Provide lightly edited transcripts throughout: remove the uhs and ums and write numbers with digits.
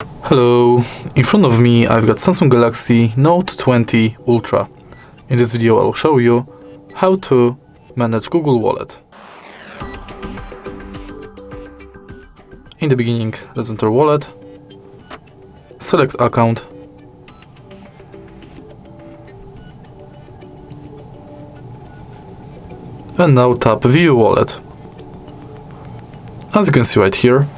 Hello, in front of me I've got Samsung Galaxy Note 20 Ultra. In this video I'll show you how to manage Google Wallet. In the beginning, let's enter Wallet, select Account, and now tap View Wallet. As you can see right here,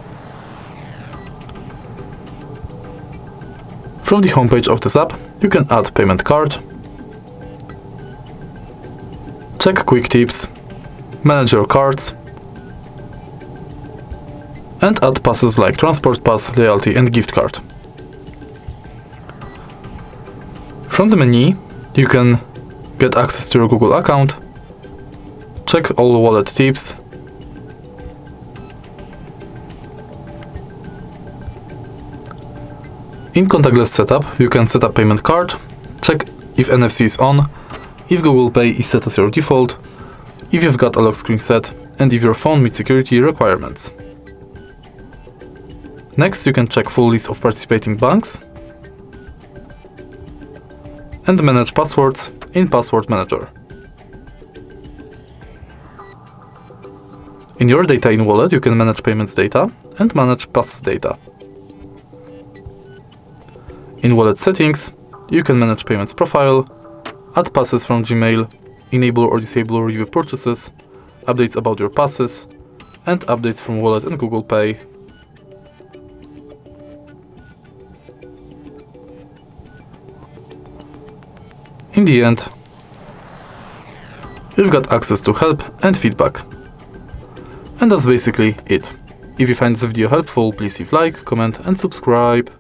from the homepage of this app, you can add payment card, check quick tips, manage your cards, and add passes like transport pass, loyalty and gift card. From the menu, you can get access to your Google account, check all wallet tips, in contactless setup, you can set up payment card, check if NFC is on, if Google Pay is set as your default, if you've got a lock screen set, and if your phone meets security requirements. Next, you can check full list of participating banks and manage passwords in Password Manager. In your data in Wallet, you can manage payments data and manage passes data. In Wallet settings, you can manage payments profile, add passes from Gmail, enable or disable review purchases, updates about your passes, and updates from Wallet and Google Pay. In the end, you've got access to help and feedback. And that's basically it. If you find this video helpful, please leave like, comment and subscribe.